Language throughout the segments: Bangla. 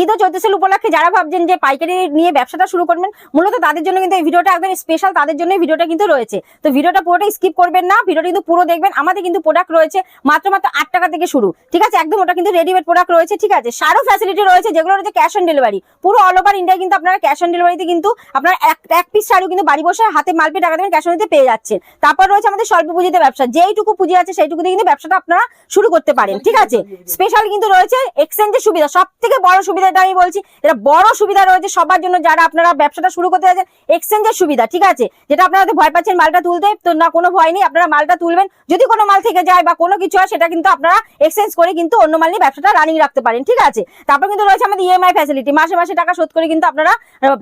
ঈদ ও চৈত্র সেল উপলক্ষে যারা ভাবছেন যে পাইকারি নিয়ে ব্যবসাটা শুরু করবেন, মূলত তাদের জন্য কিন্তু এই ভিডিওটা একদম স্পেশাল, তাদের জন্য ভিডিওটা কিন্তু রয়েছে। তো ভিডিওটা পুরোটা স্কিপ করবেন না, ভিডিওটা কিন্তু পুরো দেখবেন। আমাদের কিন্তু প্রোডাক্ট রয়েছে মাত্র 8 টাকা থেকে শুরু, ঠিক আছে? একদম ওটা কিন্তু রেডিমেড প্রোডাক্ট রয়েছে, ঠিক আছে? সারও ফ্যাসিলিটি রয়েছে, যেগুলো রয়েছে ক্যাশ অন ডেলিভারি। পুরো অল ওভার ইন্ডিয়া কিন্তু আপনারা ক্যাশ অন ডেলিভারিতে কিন্তু আপনারা এক পিস শাড়ি কিন্তু বাড়ি বসে হাতে মাল পেয়ে টাকা দেবেন, ক্যাশ অন ডেলিভারিতে পেয়ে যাচ্ছেন। তারপর রয়েছে আমাদের স্বল্প পুঁজিতে ব্যবসা, যেইটুকু পুঁজি আছে সেইটুকুতে কিন্তু ব্যবসাটা আপনারা শুরু করতে পারেন, ঠিক আছে? স্পেশাল কিন্তু রয়েছে এক্সচেঞ্জের সুবিধা, সব থেকে বড় সুবিধাটা আমি বলছি, এটা বড় সুবিধা রয়েছে সবার জন্য যারা আপনারা ব্যবসাটা শুরু করতে যাচ্ছেন। এক্সচেঞ্জের সুবিধা, ঠিক আছে? যেটা আপনারা ভয় পাচ্ছেন মালটা তুলতে, তো না, কোনো ভয় নেই, আপনারা মালটা তুলবেন। যদি কোনো মাল থেকে যায় বা কোনো কিছু হয়, সেটা কিন্তু আপনারা এক্সচেঞ্জ করে কিন্তু অন্য মাল নিয়ে ব্যবসাটা রানিং রাখতে পারেন, ঠিক আছে? তারপর কিন্তু রয়েছে আমাদের ইএমআই ফ্যাসিলিটি, মাসে মাসে টাকা শোধ করে কিন্তু আপনারা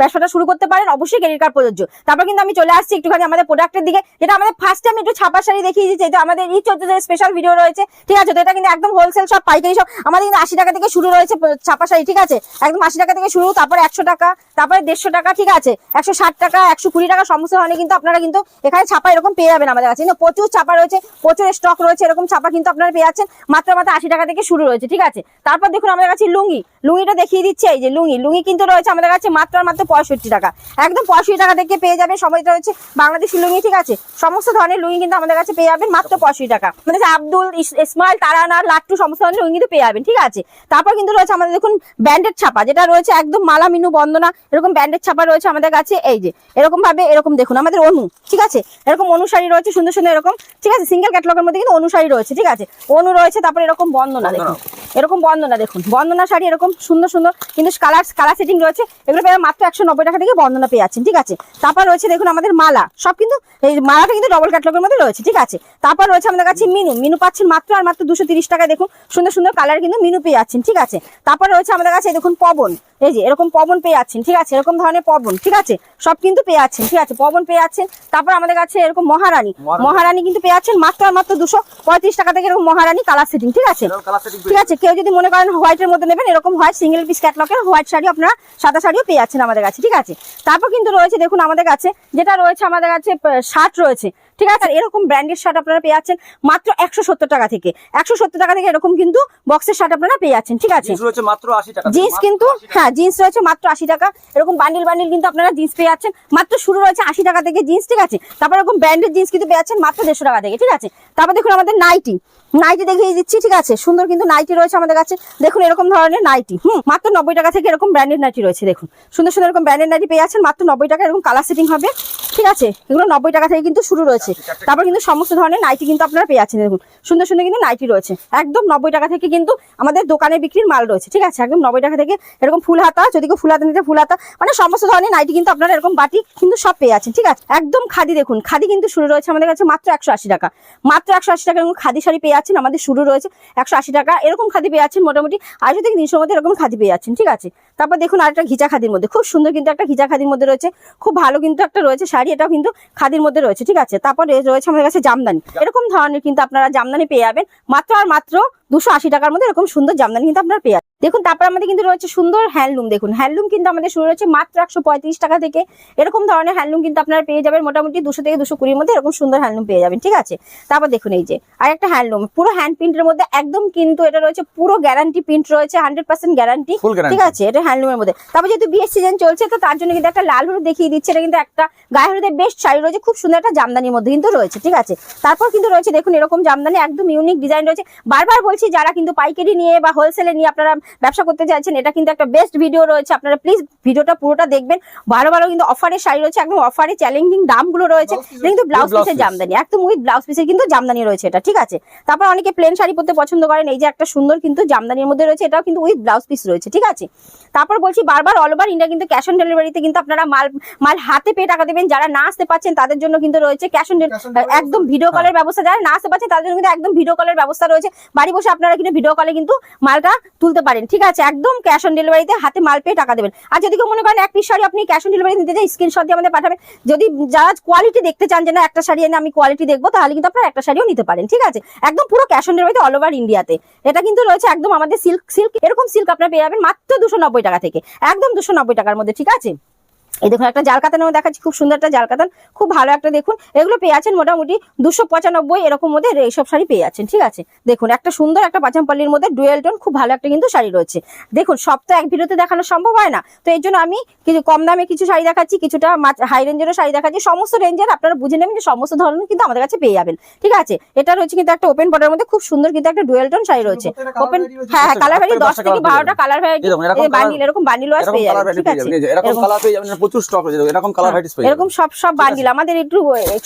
ব্যবসাটা শুরু করতে পারেন, অবশ্যই ক্রেডিট কার্ড প্রযোজ্য। তারপর কিন্তু আমি চলে আসছি একটুখানি আমাদের প্রোডাক্টের দিকে, যেটা আমাদের ফার্স্টে আমি একটু ছাপা শাড়ি দেখিয়ে দিচ্ছি। এটা আমাদের এই 14 স্পেশাল ভিডিও রয়েছে, ঠিক আছে? তো এটা কিন্তু একদম হোলসেল সব পাইকারি সব আমাদের কিন্তু 80 টাকা থেকে শুরু রয়েছে ছাপা শাড়ি, ঠিক আছে? একদম 80 টাকা থেকে শুরু, তারপরে 100 টাকা, তারপরে 150 টাকা, ঠিক আছে? 160 টাকা, 120 টাকা, সমস্ত ধরনের কিন্তু আপনারা কিন্তু এখানে ছাপা এরকম পেয়ে যাবেন আমাদের কাছে। কিন্তু প্রচুর ছাপা রয়েছে, প্রচুর স্টক রয়েছে, এরকম ছাপা কিন্তু আপনারা পেয়ে যাচ্ছেন মাত্র 80 টাকা থেকে শুরু রয়েছে, ঠিক আছে? তারপর দেখুন আমাদের কাছে লুঙ্গিটা দেখিয়ে দিচ্ছে। এই যে লুঙ্গি কিন্তু রয়েছে আমাদের কাছে মাত্র 65 টাকা, একদম 65 টাকা থেকে পেয়ে যাবেন। সময়টা হচ্ছে বাংলাদেশি লুঙ্গি, ঠিক আছে? সমস্ত ধরনের লুঙ্গি কিন্তু আমাদের কাছে পেয়ে যাবেন মাত্র 65 টাকা। আমাদের কাছে আব্দুল, ইসমাইল, তারানা, লাট্টু সমস্ত ধরনের লুঙ্গি কিন্তু পেয়ে যাবেন, ঠিক আছে? তারপর কিন্তু রয়েছে আমাদের দেখুন ব্যান্ডেড ছাপা, যেটা রয়েছে একদম মালা, মিনু, বন্দনা, এরকম ব্যান্ডেড ছাপা রয়েছে আমাদের কাছে। এই যে এরকম ভাবে এরকম দেখুন আমাদের অনু, ঠিক আছে? এরকম অনু শাড়ি রয়েছে সুন্দর সুন্দর এরকম, ঠিক আছে? সিঙ্গেল ক্যাটালগের মধ্যে কিন্তু অনু শাড়ি রয়েছে, ঠিক আছে? অনু রয়েছে। তারপর এরকম বন্দনা দেখুন, এরকম বন্দনা দেখুন, বন্দনা শাড়ি এরকম সুন্দর সুন্দর কিন্তু কালার সেটিং রয়েছে। এগুলো পেয়ে মাত্র 190 টাকা থেকে বন্দনা পেয়ে যাচ্ছেন, ঠিক আছে? তারপর রয়েছে দেখুন আমাদের মালা, সব কিন্তু এই মালাটা কিন্তু ডবল ক্যাটালগের মধ্যে রয়েছে, ঠিক আছে? তারপর রয়েছে আমাদের কাছে মিনু পাচ্ছেন মাত্র 230 টাকা। দেখুন সুন্দর সুন্দর কালার কিন্তু মিনু পেয়ে যাচ্ছেন, ঠিক আছে? তারপর রয়েছে আমাদের কাছে দেখুন পবন, এই যে এরকম পবন পেয়ে যাচ্ছেন, ঠিক আছে? এরকম ধরনের পবন, ঠিক আছে? সব কিন্তু পেয়ে যাচ্ছেন, ঠিক আছে? পবন পেয়ে যাচ্ছেন। তারপর আমাদের কাছে এরকম মহারানী কিন্তু পেয়ে যাচ্ছেন মাত্র 235 টাকা থেকে, এরকম মহারানী কালার সেটিং, ঠিক আছে? ঠিক আছে? কেউ যদি মনে করেন হোয়াইটের মধ্যে নেবেন, এরকম হোয়াইট সিঙ্গেল পিস ক্যাটালগের হোয়াইট শাড়ি আপনারা সাদা শাড়িও পেয়ে যাচ্ছেন আমাদের কাছে, ঠিক আছে? তারপর কিন্তু রয়েছে দেখুন আমাদের কাছে যেটা রয়েছে আমাদের কাছে শার্ট রয়েছে, ঠিক আছে? এরকম ব্র্যান্ডেড শার্ট আপনারা পেয়ে যাচ্ছেন মাত্র 170 টাকা থেকে, 170 টাকা থেকে এরকম কিন্তু বক্সের শার্ট আপনারা পেয়ে যাচ্ছেন, ঠিক আছে? জিন্স কিন্তু, হ্যাঁ, জিন্স রয়েছে মাত্র 80 টাকা। এরকম বান্ডিল কিন্তু আপনারা জিন্স পেয়ে যাচ্ছেন মাত্র, শুরু রয়েছে 80 টাকা থেকে জিন্স, ঠিক আছে? তারপর এরকম ব্র্যান্ডেড জিন্স কিন্তু পেয়ে যাচ্ছেন মাত্র 150 টাকা থেকে, ঠিক আছে? তারপর দেখুন আমাদের নাইটি দেখিয়ে দিচ্ছি, ঠিক আছে? সুন্দর কিন্তু নাইটি রয়েছে আমাদের কাছে। দেখুন এরকম ধরনের নাইটি মাত্র 90 টাকা থেকে এরকম ব্র্যান্ডেড নাইটি রয়েছে। দেখুন সুন্দর সুন্দর এরকম ব্র্যান্ডেড নাইটি পেয়ে যাচ্ছেন মাত্র 90 টাকা, এরকম কালার সেটিং হবে, ঠিক আছে? এগুলো 90 টাকা থেকে কিন্তু শুরু রয়েছে। তারপর কিন্তু সমস্ত ধরনের নাইটি কিন্তু আপনারা পেয়ে যাচ্ছেন। দেখুন সুন্দর সুন্দর কিন্তু নাইটি রয়েছে একদম 90 টাকা থেকে কিন্তু আমাদের দোকানে বিক্রির মাল রয়েছে, ঠিক আছে? একদম 90 টাকা থেকে এরকম ফুল হাতা, যদি কেউ ফুল হাতা নিতে ফুল হাতা, মানে সমস্ত ধরনের নাইটি কিন্তু আপনারা এরকম বাটি কিন্তু সব পেয়ে যাচ্ছেন, ঠিক আছে? একদম খাদি, দেখুন খাদি কিন্তু শুরু রয়েছে আমাদের কাছে মাত্র 180 টাকা, মাত্র 180 টাকা এরকম খাদি শাড়ি পেয়ে যাচ্ছেন। আমাদের শুরু রয়েছে 180 টাকা, এরকম খাদি পেয়ে যাচ্ছেন মোটামুটি 250 থেকে 300 মধ্যে এরকম খাদি পেয়ে যাচ্ছেন, ঠিক আছে? তারপর দেখুন আরেকটা ঘিচা খাদির মধ্যে খুব সুন্দর কিন্তু একটা ঘিচা খাদির মধ্যে রয়েছে, খুব ভালো কিন্তু একটা রয়েছে শাড়ি, এটাও কিন্তু খাদির মধ্যে রয়েছে, ঠিক আছে? তারপর রয়েছে আমাদের কাছে জামদানি, এরকম ধরনের কিন্তু আপনারা জামদানি পেয়ে যাবেন মাত্র 280 টাকার মধ্যে এরকম সুন্দর জামদানি কিন্তু আপনারা পেয়ে যাবেন। দেখুন তারপর আমাদের কিন্তু রয়েছে সুন্দর হ্যান্ডলুম, দেখুন হ্যান্ডলুম কিন্তু আমাদের শুরু রয়েছে মাত্র 135 টাকা থেকে, এরকম ধরনের হ্যান্ডলুম কিন্তু আপনারা পেয়ে যাবেন মোটামুটি 200 থেকে 220 মধ্যে এরকম সুন্দর হ্যান্ডলুম পেয়ে যাবেন, ঠিক আছে? তারপর দেখুন এই যে আরেকটা হ্যান্ডলুম পুরো হ্যান্ড প্রিন্টের মধ্যে একদম কিন্তু এটা রয়েছে পুরো গ্যারান্টি প্রিন্ট রয়েছে, 100% গ্যারান্টি, ঠিক আছে? এটা হ্যান্ডলুমের মধ্যে। তারপর যেহেতু বিয়ের সিজন চলছে তো তার জন্য কিন্তু একটা লাল হলুদ দেখিয়ে দিচ্ছে, এটা কিন্তু একটা গায়ে হলুদের বেস্ট শাড়ি রয়েছে, খুব সুন্দর একটা জামদানির মধ্যে কিন্তু রয়েছে, ঠিক আছে? তারপর কিন্তু রয়েছে দেখুন এরকম জামদানি একদম ইউনিক ডিজাইন রয়েছে। বারবার বলছি যারা কিন্তু পাইকারি নিয়ে বা হোলসেলে নিয়ে আপনারা ব্যবসা করতে চাইছেন, এটা কিন্তু একটা বেস্ট ভিডিও রয়েছে, আপনারা প্লিজ ভিডিওটা পুরোটা দেখবেন। ভালো ভালো কিন্তু অফারের শাড়ি রয়েছে, একদম অফারে চ্যালেঞ্জিং দামগুলো রয়েছে, কিন্তু ব্লাউজ পিসের জামদানি, একদম উইথ ব্লাউজ পিসের কিন্তু জামদানি রয়েছে এটা, ঠিক আছে? তারপর অনেকে প্লেন শাড়ি পরতে পছন্দ করেন, এই যে একটা সুন্দর কিন্তু জামদানির মধ্যে রয়েছে, এটাও কিন্তু উইথ ব্লাউজ পিস রয়েছে, ঠিক আছে? তারপর বলছি বারবার অল ওভার ইন্ডিয়া কিন্তু ক্যাশ অন ডেলিভারিতে কিন্তু আপনারা মাল হাতে পেয়ে টাকা দেবেন। যারা না আসতে পাচ্ছেন তাদের জন্য কিন্তু রয়েছে ক্যাশ অন ডেলিভারি, একদম ভিডিও কলের ব্যবস্থা। যারা না আসতে পাচ্ছেন তাদের জন্য কিন্তু একদম ভিডিও কলের ব্যবস্থা রয়েছে, বাড়ি বসে আপনারা কিন্তু ভিডিও কলে কিন্তু মালটা তুলতে পারেন, ঠিক আছে? একদম ক্যাশ অন ডেলিভারিতে হাতে মাল পেয়ে টাকা দেবেন। আর যদি কেউ মনে করেন এক পিস শাড়ি আপনি ক্যাশ অন ডেলিভারি নিতে চান, স্ক্রিনশট দিয়ে আমাদের পাঠাবেন। যদি যারা কোয়ালিটি দেখতে চান যে না একটা শাড়ি এনে আমি কোয়ালিটি দেখবো, তাহলে কিন্তু আপনারা একটা শাড়িও নিতে পারেন, ঠিক আছে? একদম পুরো ক্যাশ অন ডেলিভারিতে অল ওভার ইন্ডিয়াতে। এটা কিন্তু রয়েছে একদম আমাদের সিল্ক এরকম সিল্ক আপনারা পেয়ে যাবেন মাত্র 290 টাকা থেকে, একদম 290 টাকার মধ্যে, ঠিক আছে? এই দেখুন একটা জাল কাতান দেখাচ্ছি, খুব সুন্দর একটা জাল কাতান, খুব ভালো একটা দেখুন। এগুলো পেয়ে যাচ্ছেন মোটামুটি 295 এরকম মধ্যে এইসব শাড়ি পেয়ে যাচ্ছেন। ঠিক আছে, দেখুন একটা সুন্দর একটা পাচামপাল্লির মধ্যে ডুয়েল টোন, খুব ভালো একটা কিন্তু শাড়ি রয়েছে। দেখুন সব তো এক ভিডিওতে দেখানো সম্ভব হয় না, তো এর জন্য আমি কিছু কম দামে কিছু শাড়ি দেখাচ্ছি, কিছুটা হাই রেঞ্জেরও শাড়ি দেখাচ্ছি। সমস্ত রেঞ্জের আপনারা বুঝে নেবেন যে সমস্ত ধরনের কিন্তু আমাদের কাছে পেয়ে যাবেন। ঠিক আছে, এটা রয়েছে কিন্তু একটা ওপেন বর্ডারের মধ্যে খুব সুন্দর কিন্তু একটা ডুয়েল টোন শাড়ি রয়েছে। ওপেন, হ্যাঁ হ্যাঁ, কালার ভ্যারি 10 থেকে 12টা কালার ভ্যারাইটি বান্ডিল, এরকম বান্ডিল ওয়াইজ পেয়ে যাবেন। ঠিক আছে, এরকম কালার পেয়ে যাবেন, প্রচুর স্টক রয়েছে এরকম কালার ভ্যারাইটিস পেয়ে যাবেন। এরকম সব বান্ডিল আমাদের একটু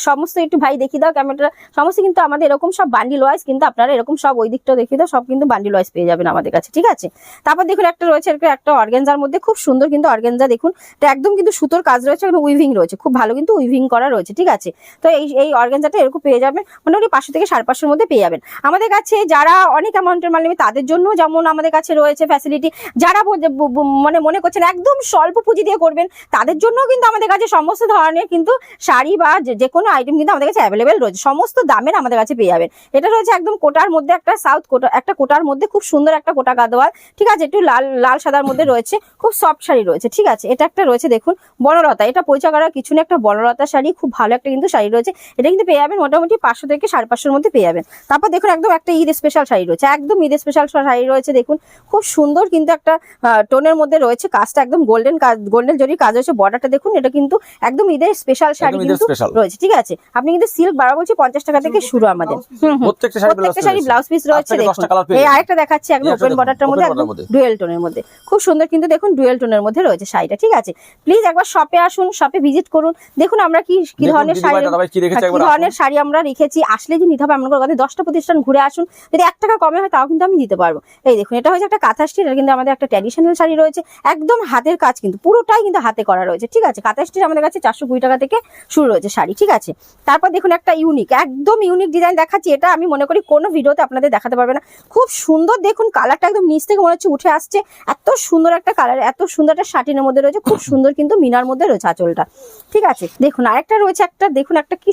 সমস্ত একটু ভাই দেখিয়ে দাও ক্যামেরা, সমস্ত কিন্তু আমাদের এরকম সব বান্ডিল ওয়াইজ কিন্তু আপনারা এরকম সব ওই দিকটা দেখিয়ে দাও, সব কিন্তু বান্ডিল ওয়াইজ পেয়ে যাবেন আমাদের কাছে। ঠিক আছে, তারপর দেখুন একটা রয়েছে একটা অর্গানজার মধ্যে খুব সুন্দর কিন্তু অর্গানজা, দেখুন এটা একদম কিন্তু সুতোর কাজ রয়েছে, একদম উইভিং রয়েছে, খুব ভালো কিন্তু উইভিং করা রয়েছে। ঠিক আছে, তো এই অর্গানজাটা এরকম পেয়ে যাবেন মোটামুটি 500 থেকে 550 মধ্যে পেয়ে যাবেন আমাদের কাছে। যারা অনেক অ্যামাউন্টের মাল নেবে তাদের জন্য যেমন আমাদের কাছে রয়েছে ফ্যাসিলিটি, যারা মানে মনে করছেন একদম স্বল্প পুঁজি দিয়ে করবেন তাদের জন্য কিন্তু আমাদের কাছে সমস্ত ধরনের কিন্তু শাড়ি বা যে কোনো আইটেম কিন্তু আমাদের কাছে অ্যাভেলেবেল রয়েছে, সমস্ত দামের আমাদের কাছে পেয়ে যাবেন। এটা রয়েছে একদম কোটার মধ্যে, একটা সাউথ কোটা, একটা কোটার মধ্যে খুব সুন্দর একটা কোটা গাদোয়াল। ঠিক আছে, একটু লাল লাল সাদার মধ্যে রয়েছে, খুব সফট শাড়ি রয়েছে। ঠিক আছে, এটা একটা রয়েছে দেখুন বনলতা, এটা পরিচয় করার কিছু না, একটা বনলতা শাড়ি, খুব ভালো একটা কিন্তু শাড়ি রয়েছে। এটা কিন্তু পেয়ে যাবেন মোটামুটি 500 থেকে 550 মধ্যে পেয়ে যাবেন। তারপর দেখুন একদম একটা ঈদ স্পেশাল শাড়ি রয়েছে, একদম ঈদ স্পেশাল শাড়ি রয়েছে, দেখুন খুব সুন্দর কিন্তু একটা টোনের মধ্যে রয়েছে, কাজটা একদম গোল্ডেন জরির কাজ হয়েছে, বর্ডারটা দেখুন, এটা কিন্তু একদম ঈদের স্পেশাল শাড়ি কিন্তু রয়েছে। ঠিক আছে, আপনি কিন্তু সিল্ক বাড়া বলছি 50 টাকা থেকে শুরু আমাদের, প্রত্যেকটা শাড়ি ব্লাউজ পিস রয়েছে। দেখুন এই আরেকটা দেখাচ্ছি একদম ওপেন বর্ডারটার মধ্যে, একদম ডুয়েল টোনের মধ্যে, খুব সুন্দর কিন্তু দেখুন ডুয়েল টোনের মধ্যে রয়েছে শাড়িটা। ঠিক আছে, প্লিজ একবার শপে আসুন, শপে ভিজিট করুন, দেখুন আমরা কি ধরনের শাড়ি আমরা রেখেছি, আসলে যে নিতে হবে এমন করে 10টা প্রতিষ্ঠান ঘুরে আসুন, যদি 1 টাকা কমে হয় তাও কিন্তু আমি দিতে পারবো। এই দেখুন এটা হচ্ছে একটা কাঁথা স্টিচ, এটা কিন্তু আমাদের একটা ট্র্যাডিশনাল শাড়ি রয়েছে, একদম হাতের কাজ কিন্তু পুরোটাই কিন্তু হাতে করা রয়েছে। ঠিক আছে, কাঁথা স্টিচ আমাদের কাছে 420 টাকা থেকে শুরু রয়েছে শাড়ি। ঠিক আছে, তারপর দেখুন একটা ইউনিক, একদম ইউনিক ডিজাইন দেখাচ্ছি, এটা আমি মনে করি কোনো ভিডিওতে আপনাদের দেখাতে পারবে না, খুব সুন্দর দেখুন কালারটা একদম নিচ থেকে মনে হচ্ছে উঠে আসছে, এত সুন্দর একটা কালার, এত সুন্দর একটা শাটিনের মধ্যে রয়েছে, খুব সুন্দর কিন্তু মিনার মধ্যে রয়েছে আঁচলটা। ঠিক আছে, দেখুন আরেকটা রয়েছে একটা, দেখুন একটা কি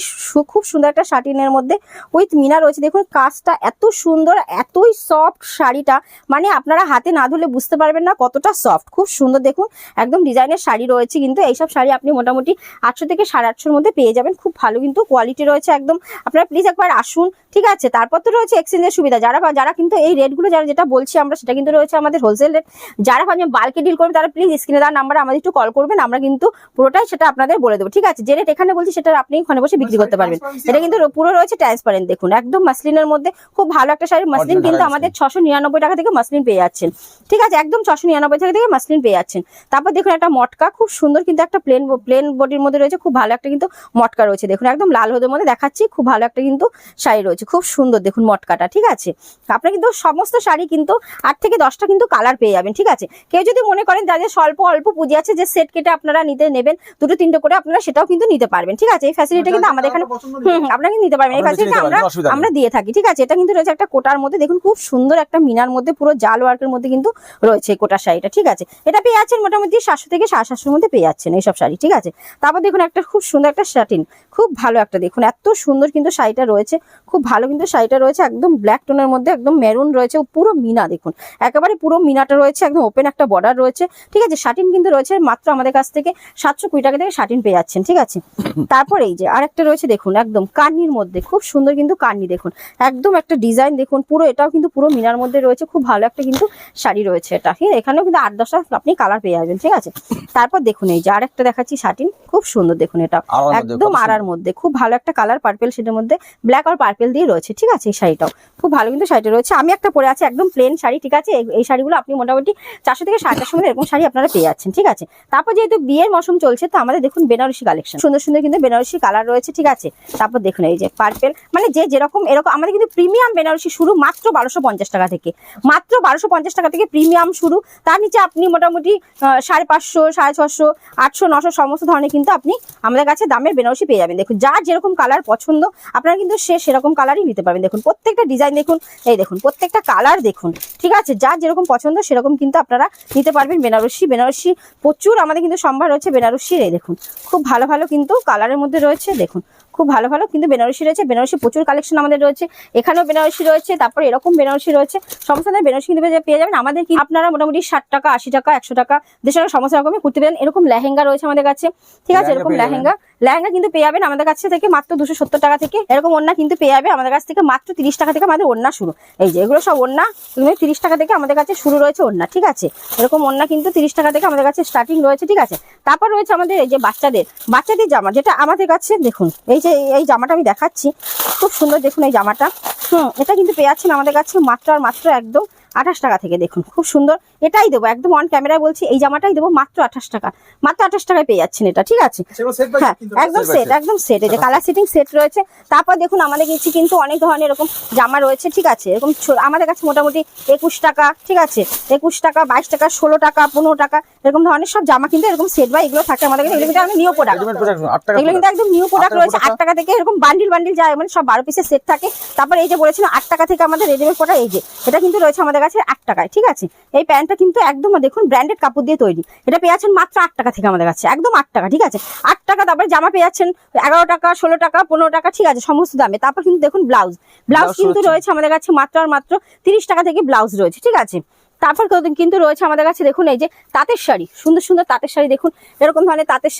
খুব সুন্দর একটা শাটিনের মধ্যে উইথ মিনা রয়েছে, দেখুন কাজটা এত সুন্দর, এতই সফট শাড়িটা, মানে আপনারা হাতে না ধরলে বুঝতে পারবেন না কতটা সফট, খুব সুন্দর দেখুন একদম ডিজাইনের শাড়ি রয়েছে। কিন্তু এইসব শাড়ি আপনি মোটামুটি 800 থেকে 850 মধ্যে পেয়ে যাবেন, খুব ভালো কিন্তু কোয়ালিটি রয়েছে একদম, আপনারা প্লিজ একবার আসুন। ঠিক আছে, তারপর তো রয়েছে এক্সচেঞ্জের সুবিধা, যারা কিন্তু এই রেটগুলো যেটা বলছি আমরা সেটা কিন্তু রয়েছে আমাদের হোলসেল রেট, যারা ভাবছেন বাল্কে ডিল করবেন তারা প্লিজ স্ক্রিনে দেওয়া নাম্বারে আমাদের একটু কল করবেন, আমরা কিন্তু পুরোটাই সেটা আপনাদের বলে দেবো। ঠিক আছে, যে রেট এখানে বলছি সেটা আপনি ওখানে বসে বিক্রি করতে পারবেন, এটা কিন্তু পুরো রয়েছে ট্রান্সপারেন্ট। দেখুন একদম মাসলিনের মধ্যে খুব ভালো একটা শাড়ি, মাসলিন কিন্তু আমাদের 699 টাকা থেকে মাসলিন পেয়ে যাচ্ছেন। ঠিক আছে, একদম 699 টাকা থেকে মাসলিন পেয়ে যাচ্ছেন। তারপর দেখুন একটা মটকা, খুব সুন্দর কিন্তু একটা প্লেন বডির মধ্যে রয়েছে, খুব ভালো একটা কিন্তু মটকা রয়েছে, দেখুন একদম লাল হলুদের মধ্যে দেখাচ্ছি, খুব ভালো একটা কিন্তু শাড়ি রয়েছে, খুব সুন্দর দেখুন মটকাটা। ঠিক আছে, আপনারা কিন্তু সমস্ত শাড়ি কিন্তু 8 থেকে 10টা কিন্তু কালার পেয়ে যাবেন। ঠিক আছে, কেউ যদি মনে করেন যাদের অল্প পুঁজি আছে যে সেট কেটে আপনারা নেবেন 2-3টে করে, আপনারা সেটাও কিন্তু নিতে পারবেন। ঠিক আছে, এই ফ্যাসিলিটি কিন্তু আমাদের এখানে আপনারা কিন্তু নিতে পারবেন, এই ফ্যাসিলিটি আমরা দিয়ে থাকি। ঠিক আছে, এটা কিন্তু রয়েছে একটা কোটার মধ্যে, দেখুন খুব সুন্দর একটা মিনার মধ্যে পুরো জাল ওয়ার্কের মধ্যে কিন্তু রয়েছে এই কোটার শাড়িটা। ঠিক আছে, এটা পেয়ে যাচ্ছেন মোটামুটি 700 থেকে 750 মধ্যে পেয়ে যাচ্ছেন এইসব শাড়ি। ঠিক আছে, তারপর দেখুন একটা খুব সুন্দর একটা শাটিন, খুব ভালো একটা, দেখুন এত সুন্দর কিন্তু শাড়িটা রয়েছে, খুব ভালো কিন্তু শাড়িটা রয়েছে, একদম ব্ল্যাক টোনের মধ্যে একদম মেরুন রয়েছে, পুরো মিনা দেখুন একেবারে পুরো মিনাটা রয়েছে, একদম ওপেন একটা বর্ডার রয়েছে। ঠিক আছে, শাটিন কিন্তু রয়েছে মাত্র আমাদের কাছ থেকে 720 টাকা থেকে শাটিন পেয়ে যাচ্ছেন। ঠিক আছে, তারপর এই যে আরেকটা রয়েছে দেখুন একদম কান্নির মধ্যে, খুব সুন্দর কিন্তু কান্নি, দেখুন একদম একটা ডিজাইন, দেখুন পুরো এটাও কিন্তু পুরো মিনার মধ্যে রয়েছে, খুব ভালো একটা কিন্তু শাড়ি রয়েছে এটা। ঠিক আছে, এখানেও কিন্তু 8-10টা আপনি কালার পেয়ে যাবেন। ঠিক আছে, তারপর দেখুন এই যে আরেকটা দেখাচ্ছি শাটিন, খুব সুন্দর দেখুন, এটা একদম আড়ার মধ্যে খুব ভালো একটা কালার, পার্পেল শেডের মধ্যে ব্ল্যাক আর পার্পেল দিয়ে রয়েছে। ঠিক আছে, এই শাড়িটাও খুব ভালো কিন্তু শাড়িটা রয়েছে। আমি একটা পরে আছি একদম প্লেন শাড়ি। ঠিক আছে, এই শাড়িগুলো আপনি মোটামুটি 400 থেকে 450 মধ্যে এরকম শাড়ি আপনারা পেয়ে যাচ্ছেন। ঠিক আছে, তারপর যেহেতু বিয়ের মৌসুম চলছে তো আমাদের দেখুন বেনারসি কালেকশন, সুন্দর সুন্দর কিন্তু বেনারসি কালার রয়েছে। ঠিক আছে, তারপর দেখুন এই যে পার্পেল, মানে যেরকম এরকম আমাদের কিন্তু প্রিমিয়াম বেনারসি শুরু মাত্র 1250 টাকা থেকে, মাত্র 1250 টাকা থেকে প্রিমিয়াম শুরু। তার নিচে আপনি মোটামুটি 550, 650, 800, 900 সমস্ত ধরনের কিন্তু আপনি আমাদের কাছে দামের বেনারসি পেয়ে যাবেন। দেখুন যার যেরকম কালার পছন্দ আপনারা কিন্তু সেরকম কালারই নিতে পারবেন। দেখুন প্রত্যেকটা ডিজাইন দেখুন, এই দেখুন প্রত্যেকটা কালার দেখুন। ঠিক আছে, যার যেরকম পছন্দ সেরকম কিন্তু আপনারা নিতে পারবেন বেনারসি প্রচুর আমাদের কিন্তু সম্ভার রয়েছে বেনারসির। এই দেখুন খুব ভালো ভালো কিন্তু কালারের মধ্যে রয়েছে, দেখুন খুব ভালো ভালো কিন্তু বেনারসি রয়েছে। বেনারসি প্রচুর কালেকশন আমাদের রয়েছে, এখানেও বেনারসি রয়েছে, তারপর এরকম বেনারসি রয়েছে, সমস্ত ধরনের বেনারসি কিন্তু পেয়ে যাবেন আমাদের। কি আপনারা মোটামুটি 60 টাকা 80 টাকা 100 টাকা দেশের সমস্ত রকমের কুর্তি পেলেন। এরকম লেহেঙ্গা রয়েছে আমাদের কাছে, ঠিক আছে, এরকম লেহেঙ্গা কিন্তু পেয়ে যাবেন আমাদের কাছে থেকে মাত্র 270 টাকা থেকে। এরকম ওড়না কিন্তু পেয়ে যাবে আমাদের কাছ থেকে মাত্র 30 টাকা থেকে আমাদের ওড়না শুরু। এই যে এগুলো সব ওড়না 30 টাকা থেকে আমাদের কাছে শুরু রয়েছে ওড়না, ঠিক আছে, এরকম ওড়না কিন্তু 30 টাকা থেকে আমাদের কাছে স্টার্টিং রয়েছে, ঠিক আছে। তারপর রয়েছে আমাদের এই যে বাচ্চাদের জামা, যেটা আমাদের কাছে দেখুন এই যে এই জামাটা আমি দেখাচ্ছি, খুব সুন্দর দেখুন এই জামাটা। এটা কিন্তু পেয়ে যাচ্ছেন আমাদের কাছে মাত্র আর মাত্র একদম 28 টাকা থেকে। দেখুন খুব সুন্দর, এটাই দেবো একদম অন ক্যামেরায় বলছি, এই জামাটাই দেবো মাত্র 28 টাকা, মাত্র 28 টাকায় পেয়ে যাচ্ছেন এটা, ঠিক আছে। হ্যাঁ একদম সেট, এই যে কালার সেটিং সেট রয়েছে। তারপর দেখুন আমাদের কাছে কিন্তু অনেক ধরনের এরকম জামা রয়েছে, ঠিক আছে, এরকম আমাদের কাছে মোটামুটি 21 টাকা, ঠিক আছে, 21 টাকা 22 টাকা 16 টাকা 15 টাকা এরকম ধরনের সব জামা কিন্তু এরকম সেট বা এগুলো থাকে আমাদের কাছে। এগুলো কিন্তু নিউ প্রোডাক্ট, এগুলো কিন্তু একদম নিউ প্রোডাক্ট রয়েছে। 8 টাকা থেকে এরকম বান্ডিল যায়, মানে সব 12 পিসের সেট থাকে। তারপর এই যে বলেছিলাম 8 টাকা থেকে আমাদের রেডিমেড প্রোডাক্ট, এই যে এটা কিন্তু রয়েছে আমাদের কাছে 8 টাকায়, ঠিক আছে। এই প্যান্টটা কিন্তু একদম দেখুন ব্র্যান্ডেড কাপড় দিয়ে তৈরি, এটা পেয়ে যাচ্ছেন মাত্র 8 টাকা থেকে আমাদের কাছে, একদম 8 টাকা, ঠিক আছে, 8 টাকা। তারপরে জামা পেয়ে যাচ্ছেন 11 টাকা 16 টাকা 15 টাকা, ঠিক আছে, সমস্ত দামে। তারপর কিন্তু দেখুন ব্লাউজ কিন্তু রয়েছে আমাদের কাছে মাত্র আর মাত্র 30 টাকা থেকে ব্লাউজ রয়েছে, ঠিক আছে। তারপর কিন্তু রয়েছে আমাদের কাছে দেখুন এই যে তাঁতের শাড়ি, সুন্দর সুন্দর তাঁতের শাড়ি, দেখুন এরকম ধরনের তাঁতের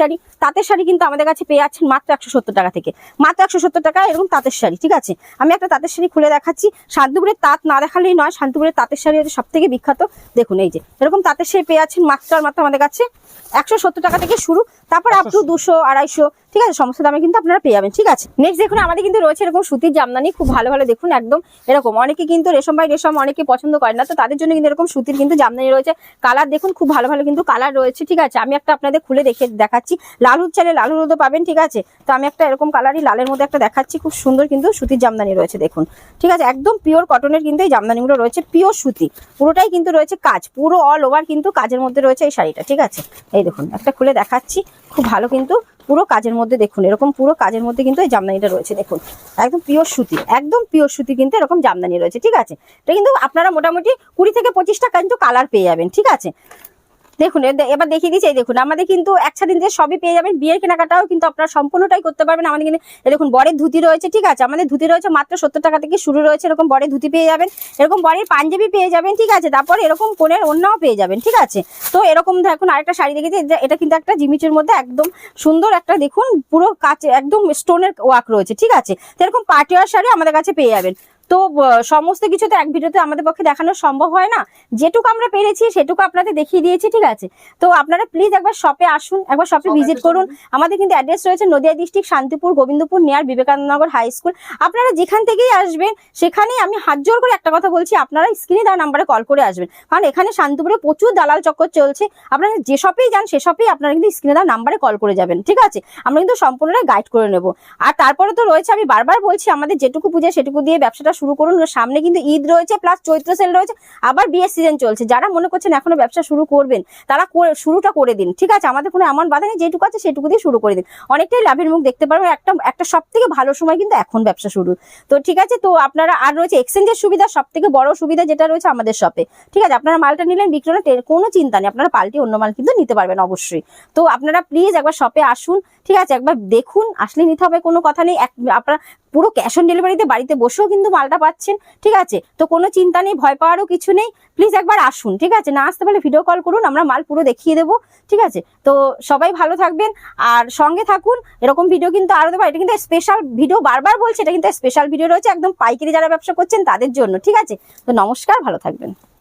শাড়ি কিন্তু আমাদের কাছে পেয়ে যাচ্ছেন মাত্র 170 টাকা থেকে, মাত্র 170 টাকা এরকম তাঁতের শাড়ি, ঠিক আছে। আমি একটা তাঁতের শাড়ি খুলে দেখাচ্ছি, শান্তিপুরের তাঁত না দেখালেই নয়, শান্তিপুরের তাঁতের শাড়ি হচ্ছে সব থেকে বিখ্যাত। দেখুন এই যে এরকম তাঁতের শাড়ি পেয়ে যাচ্ছেন মাত্র আর মাত্র আমাদের কাছে 170 টাকা থেকে শুরু, তারপর আপ টু 200 250, ঠিক আছে, সমস্ত দামে কিন্তু আপনারা পেয়ে যাবেন, ঠিক আছে। নেক্সট দেখুন আমাদের কিন্তু রয়েছে এরকম সুতির জামদানি, খুব ভালো ভালো দেখুন একদম এরকম। অনেকে কিন্তু রেশম বাই রেশম অনেকে পছন্দ করেন না, তো তাদের জন্য কিন্তু এরকম সুতির কিন্তু জামদানি রয়েছে। কালার দেখুন খুব ভালো ভালো কিন্তু কালার রয়েছে, ঠিক আছে। আমি একটা আপনাদের খুলে দেখাচ্ছি, লাল হলুদ চাইলে লাল হলুদও পাবেন, ঠিক আছে। তো আমি একটা এরকম কালারই লালের মধ্যে একটা দেখাচ্ছি, খুব সুন্দর কিন্তু সুতির জামদানি রয়েছে দেখুন, ঠিক আছে, একদম পিওর কটনের কিন্তু এই জামদানিগুলো রয়েছে, পিওর সুতি, পুরোটাই কিন্তু রয়েছে কাজ, পুরো অল ওভার কিন্তু কাজের মধ্যে রয়েছে এই শাড়িটা, ঠিক আছে। এই দেখুন একটা খুলে দেখাচ্ছি, খুব ভালো কিন্তু পুরো কাজের মধ্যে, দেখুন এরকম পুরো কাজের মধ্যে কিন্তু এই জামদানিটা রয়েছে, দেখুন একদম পিওর সুতি কিন্তু এরকম জামদানি রয়েছে, ঠিক আছে। এটা কিন্তু আপনারা মোটামুটি 20 থেকে 25 টাকা কিন্তু কালার পেয়ে যাবেন, ঠিক আছে। দেখুন এবার দেখিয়ে দিচ্ছি, এই দেখুন আমাদের কিন্তু একসাথে যে সবই পেয়ে যাবেন। বিয়ের কেনাকাটাও কিন্তু আপনারা সম্পূর্ণটাই করতে পারবেন আমাদের কিন্তু। দেখুন বরের ধুতি রয়েছে, ঠিক আছে, আমাদের ধুতি রয়েছে মাত্র 70 টাকা থেকে শুরু রয়েছে, এরকম বরের ধুতি পেয়ে যাবেন, এরকম বরের পাঞ্জাবি পেয়ে যাবেন, ঠিক আছে। তারপর এরকম কোণের ওড়নাও পেয়ে যাবেন, ঠিক আছে। তো এরকম দেখুন আরেকটা শাড়ি দেখেছি, এটা কিন্তু একটা জিমিচুর মধ্যে একদম সুন্দর একটা দেখুন পুরো কাছে একদম স্টোনের ওয়ার্ক রয়েছে, ঠিক আছে। তো এরকম পার্টিওয়ার শাড়ি আমাদের কাছে পেয়ে যাবেন। তো সমস্ত কিছু তো এক ভিডিওতে আমাদের পক্ষে দেখানো সম্ভব হয় না, যেটুকু আমরা পেরেছি সেটুকু আপনাদের দেখিয়ে দিয়েছি, ঠিক আছে। তো আপনারা প্লিজ একবার শপে আসুন, একবার শপে ভিজিট করুন। আমাদের কিন্তু অ্যাড্রেস রয়েছে Nadia district Shantipur Gobindapur near Vivekanandanagar high school. আপনারা যেখান থেকেই আসবেন সেখানেই আমি হাত জোর করে একটা কথা বলছি, আপনারা স্ক্রিনে দেওয়া নাম্বারে কল করে আসবেন, কারণ এখানে শান্তিপুরে প্রচুর দালাল চক্কর চলছে। আপনারা যে শপেই যান সে শপেই আপনারা কিন্তু স্ক্রিনে দেওয়া নাম্বারে কল করে যাবেন, ঠিক আছে। আমরা কিন্তু সম্পূর্ণটাই গাইড করে নেব। আর তারপরে তো রয়েছে, আমি বারবার বলছি, আমাদের যেটুকু পুজো সেটুকু দিয়ে ব্যবসাটা শুরু করুন। সামনে কিন্তু ঈদ রয়েছে, প্লাস চৈত্র সেল রয়েছে, আবার বিয়ের সিজন চলছে। যারা মনে করছেন এখনো ব্যবসা শুরু করবেন তারা শুরুটা করে দিন, ঠিক আছে। আমাদের কোনো এমন বাধা নেই, যেটুকু আছে সেটুকু দিয়ে শুরু করে দিন, অনেকটাই লাভের মুখ দেখতে পারবেন। একটা সব থেকে ভালো সময় কিন্তু এখন ব্যবসা শুরু, তো ঠিক আছে। তো আপনারা আর রয়েছে এক্সচেঞ্জের সুবিধা, সব থেকে বড় সুবিধা যেটা রয়েছে আমাদের শপে, ঠিক আছে। আপনারা মালটা নিলেন বিক্রয় কোনো চিন্তা নেই, আপনারা পাল্টে অন্য মাল কিন্তু নিতে পারবেন অবশ্যই। তো আপনারা প্লিজ একবার শপে আসুন, ঠিক আছে, একবার দেখুন, আসলে নিতে হবে কোনো কথা নেই। আপনারা পুরো ক্যাশ অন ডেলিভারিতে বাড়িতে বসেও কিন্তু মালটা পাচ্ছেন, ঠিক আছে। তো কোনো চিন্তা নেই, ভয় পাওয়ারও কিছু নেই, প্লিজ একবার আসুন, ঠিক আছে। না আসতে পারলে ভিডিও কল করুন, আমরা মাল পুরো দেখিয়ে দেবো, ঠিক আছে। তো সবাই ভালো থাকবেন আর সঙ্গে থাকুন, এরকম ভিডিও কিন্তু আরো দেবো। এটা কিন্তু স্পেশাল ভিডিও, বারবার বলছি, এটা কিন্তু স্পেশাল ভিডিও রয়েছে একদম পাইকারি যারা ব্যবসা করছেন তাদের জন্য, ঠিক আছে। তো নমস্কার, ভালো থাকবেন।